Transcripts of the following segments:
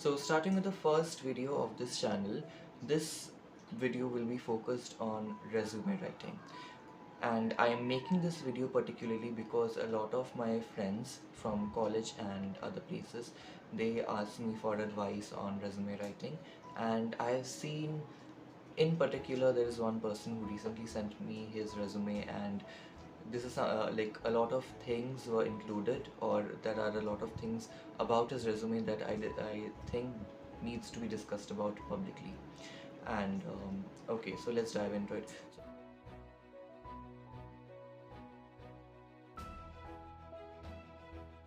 So starting with the first video of this channel, this video will be focused on resume writing. And I am making this video particularly because a lot of my friends from college and other places, they ask me for advice on resume writing, and I have seen in particular there is one person who recently sent me his resume, and this is like a lot of things were included, or there are a lot of things about his resume that I think needs to be discussed about publicly. And okay, so let's dive into it.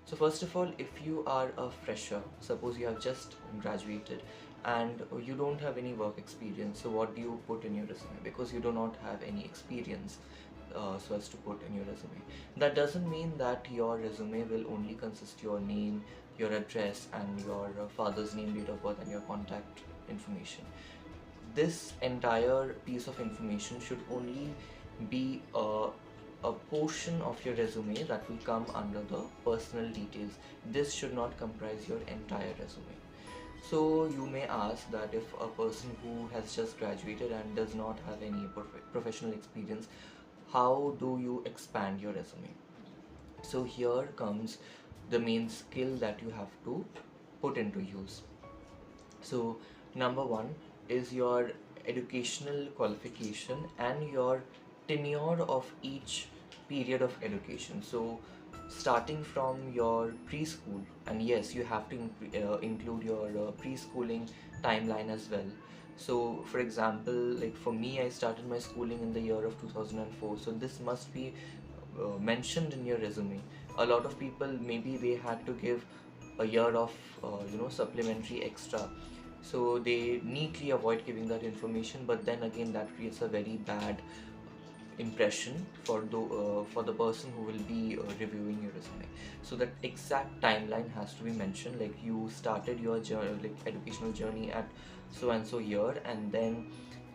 So first of all, if you are a fresher, suppose you have just graduated and you don't have any work experience, so what do you put in your resume? Because you do not have any experience, so as to put in your resume. That doesn't mean that your resume will only consist your name, your address, and your father's name, date of birth, and your contact information. This entire piece of information should only be a portion of your resume that will come under the personal details. This should not comprise your entire resume. So you may ask that if a person who has just graduated and does not have any professional experience, how do you expand your resume? So here comes the main skill that you have to put into use. So number one is your educational qualification and your tenure of each period of education. So starting from your preschool, and yes, you have to include your preschooling timeline as well. So for example, like for me, I started my schooling in the year of 2004, so this must be mentioned in your resume. A lot of people, maybe they had to give a year of supplementary extra, so they neatly avoid giving that information, but then again that creates a very bad impression for the person who will be reviewing your resume. So that exact timeline has to be mentioned, like you started your journey, like educational journey at so and so year, and then,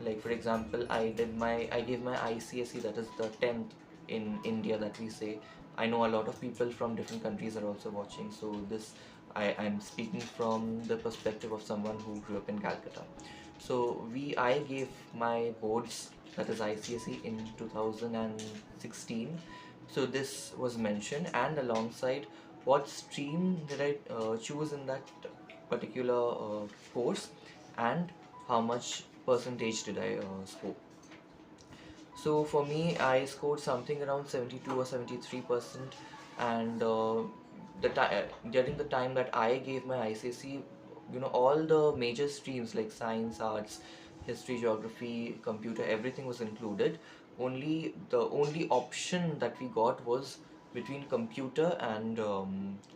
like for example, I gave my ICSE, that is the 10th in India that we say. I know a lot of people from different countries are also watching, so this I'm speaking from the perspective of someone who grew up in Calcutta. So I gave my boards, that is ICSE, in 2016. So this was mentioned, and alongside what stream did I choose in that particular course, and how much percentage did I score. So for me, I scored something around 72 or 73%, and during the time that I gave my ICSE, all the major streams like science, arts, history, geography, computer, everything was included. Only the only option that we got was between computer and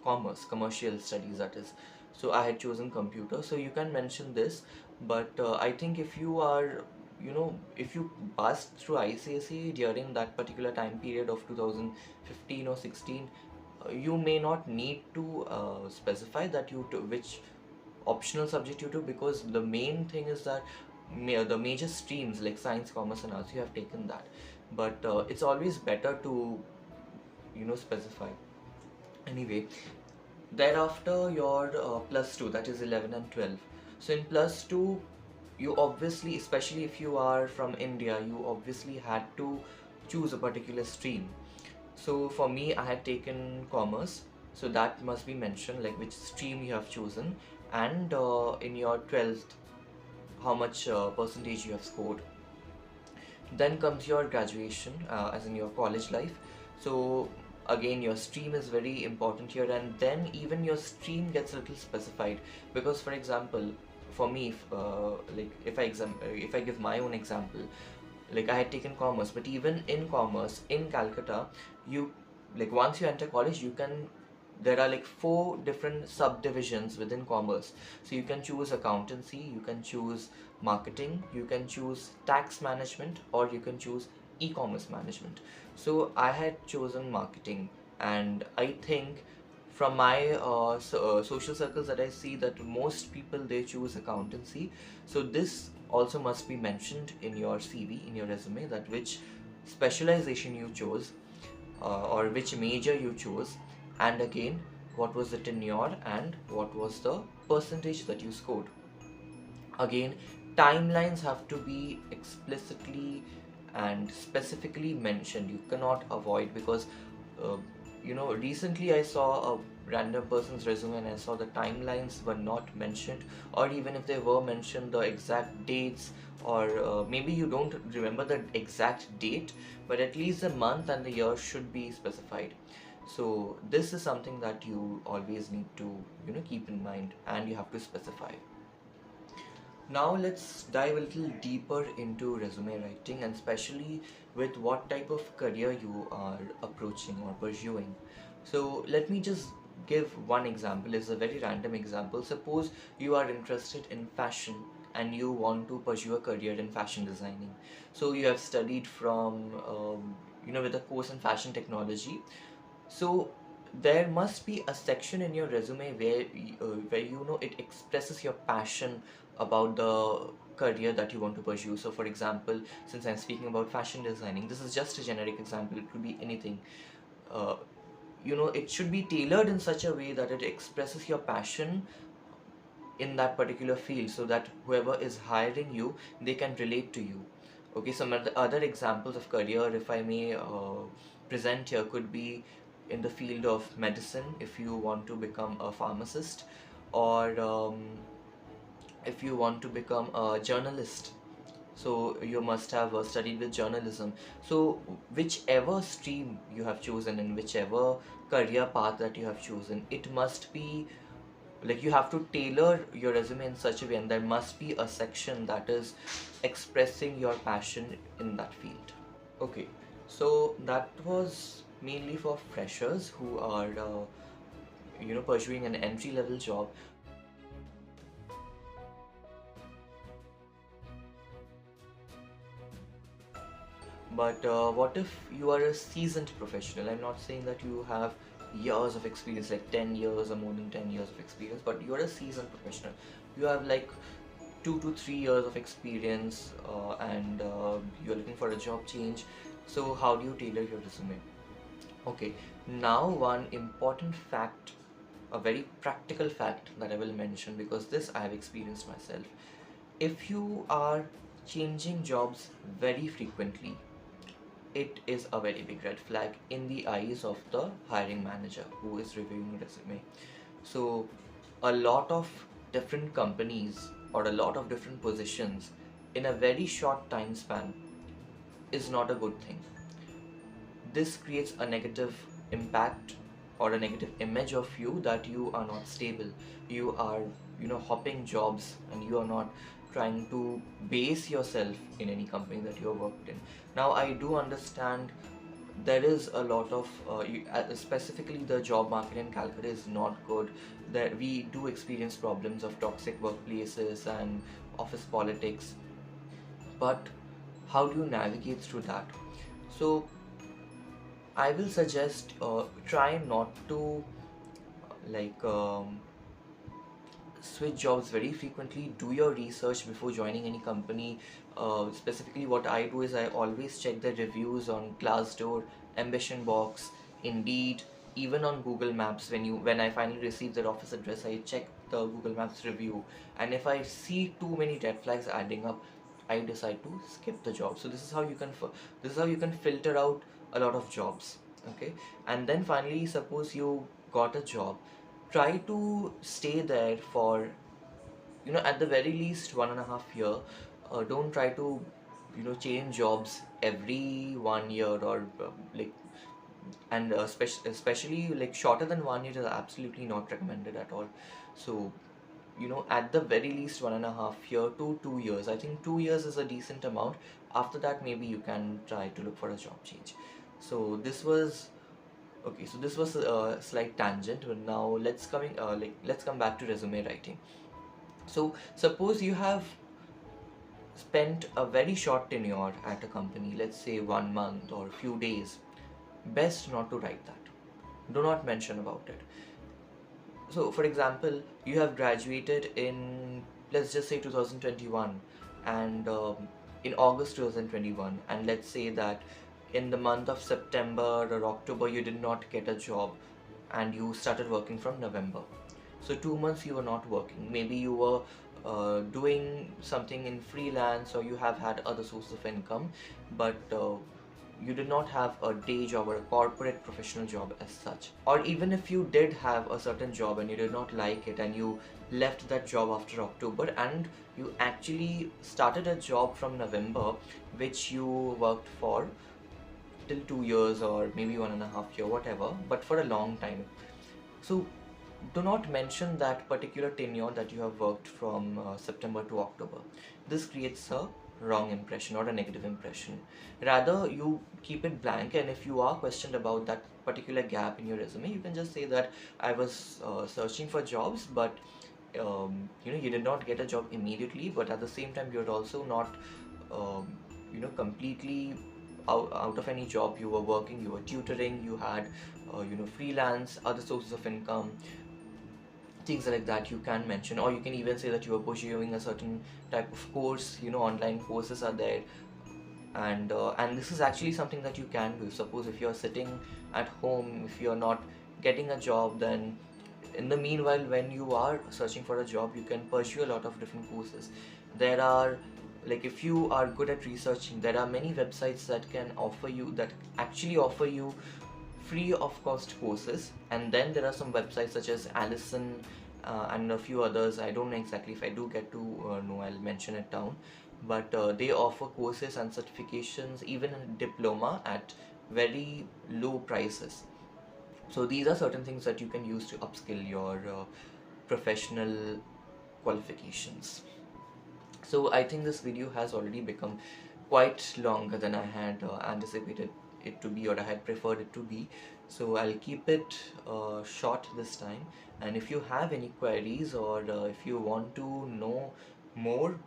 commerce, commercial studies, that is. So I had chosen computer. So you can mention this, but I think if you are, if you passed through ICSE during that particular time period of 2015 or 16, you may not need to specify that you to which optional subject you took, because the main thing is that the major streams like science, commerce, and arts, you have taken that. But it's always better to specify. Anyway, thereafter your plus 2, that is 11 and 12. So in plus 2, you obviously, especially if you are from India, you obviously had to choose a particular stream. So for me, I had taken commerce, so that must be mentioned, like which stream you have chosen, and in your 12th, how much percentage you have scored. Then comes your graduation, as in your college life. So again, your stream is very important here, and then even your stream gets a little specified, because for example, for me, if I give my own example, like I had taken commerce, but even in commerce in Calcutta, you, like once you enter college, you can, there are like 4 different subdivisions within commerce. So you can choose accountancy, you can choose marketing, you can choose tax management, or you can choose e-commerce management. So I had chosen marketing, and I think from my social circles that I see, that most people, they choose accountancy. So this also must be mentioned in your CV, in your resume, that which specialization you chose, or which major you chose. And again, what was the tenure, and what was the percentage that you scored. Again, timelines have to be explicitly and specifically mentioned. You cannot avoid, because uh, recently I saw a random person's resume and I saw the timelines were not mentioned, or even if they were mentioned, the exact dates, or maybe you don't remember the exact date, but at least the month and the year should be specified. So this is something that you always need to keep in mind, and you have to specify. Now let's dive a little deeper into resume writing, and especially with what type of career you are approaching or pursuing. So let me just give one example. It's a very random example. Suppose you are interested in fashion and you want to pursue a career in fashion designing. So you have studied from with a course in fashion technology. So there must be a section in your resume where it expresses your passion about the career that you want to pursue. So for example, since I'm speaking about fashion designing, this is just a generic example, it could be anything. uh, it should be tailored in such a way that it expresses your passion in that particular field, so that whoever is hiring you, they can relate to you. Okay, some of the other examples of career, if I may present here, could be in the field of medicine, if you want to become a pharmacist, or if you want to become a journalist, so you must have studied with journalism. So whichever stream you have chosen, and whichever career path that you have chosen, it must be like you have to tailor your resume in such a way, and there must be a section that is expressing your passion in that field. Okay, so that was mainly for freshers who are pursuing an entry level job. But what if you are a seasoned professional? I'm not saying that you have years of experience, like 10 years or more than 10 years of experience, but you are a seasoned professional. You have like 2 to 3 years of experience, and you're looking for a job change. So how do you tailor your resume? Okay, now one important fact, a very practical fact that I will mention, because this I have experienced myself. If you are changing jobs very frequently, it is a very big red flag in the eyes of the hiring manager who is reviewing resume. So a lot of different companies or a lot of different positions in a very short time span is not a good thing. This creates a negative impact or a negative image of you, that you are not stable, you are hopping jobs, and you are not trying to base yourself in any company that you have worked in. Now I do understand there is a lot of specifically the job market in Calcutta is not good, that we do experience problems of toxic workplaces and office politics. But how do you navigate through that? So I will suggest try not to like switch jobs very frequently. Do your research before joining any company. Specifically, what I do is I always check the reviews on Glassdoor, Ambition Box, Indeed, even on Google Maps. When I finally receive their office address, I check the Google Maps review, and if I see too many red flags adding up, I decide to skip the job. So this is how you can filter out a lot of jobs. Okay, and then finally, suppose you got a job, try to stay there for at the very least 1.5 year. Don't try to change jobs every 1 year, or and especially like shorter than 1 year is absolutely not recommended at all. So at the very least 1.5 year to 2 years. I think 2 years is a decent amount. After that, maybe you can try to look for a job change. So this was Okay, so this was a slight tangent, but now let's come back to resume writing. So suppose you have spent a very short tenure at a company, let's say 1 month or few days. Best not to write that. Do not mention about it. So for example, you have graduated in, let's just say, 2021, and in August 2021, and let's say that in the month of September or October you did not get a job, and you started working from November. So 2 months you were not working. Maybe you were doing something in freelance, or you have had other sources of income, but you did not have a day job or a corporate professional job as such. Or even if you did have a certain job and you did not like it and you left that job after October, and you actually started a job from November which you worked for till 2 years or maybe 1.5 year, whatever, but for a long time. So do not mention that particular tenure that you have worked from September to October. This creates a wrong impression or a negative impression. Rather, you keep it blank, and if you are questioned about that particular gap in your resume, you can just say that I was searching for jobs, but you did not get a job immediately, but at the same time, you're also not um, completely out of any job. You were working, you were tutoring, you had freelance, other sources of income, things like that you can mention. Or you can even say that you are pursuing a certain type of course. Online courses are there, and this is actually something that you can do. Suppose if you're sitting at home, if you're not getting a job, then in the meanwhile, when you are searching for a job, you can pursue a lot of different courses. There are, like, if you are good at researching, there are many websites that actually offer you free of cost courses. And then there are some websites such as Allison, and a few others. I don't know exactly. If I do get to know, I'll mention it down. But they offer courses and certifications, even a diploma, at very low prices. So these are certain things that you can use to upskill your professional qualifications. So I think this video has already become quite longer than I had anticipated it to be, or I had preferred it to be. So I'll keep it short this time. And if you have any queries, or if you want to know more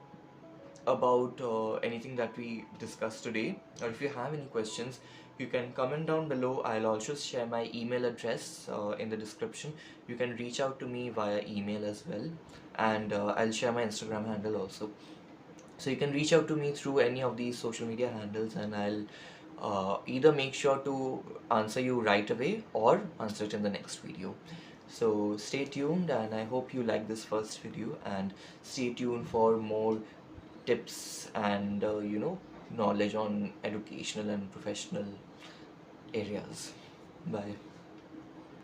about anything that we discussed today, or if you have any questions, you can comment down below. I'll also share my email address in the description. You can reach out to me via email as well, and I'll share my Instagram handle also. So you can reach out to me through any of these social media handles, and I'll either make sure to answer you right away or answer it in the next video. So stay tuned, and I hope you like this first video, and stay tuned for more tips and knowledge on educational and professional areas. Bye.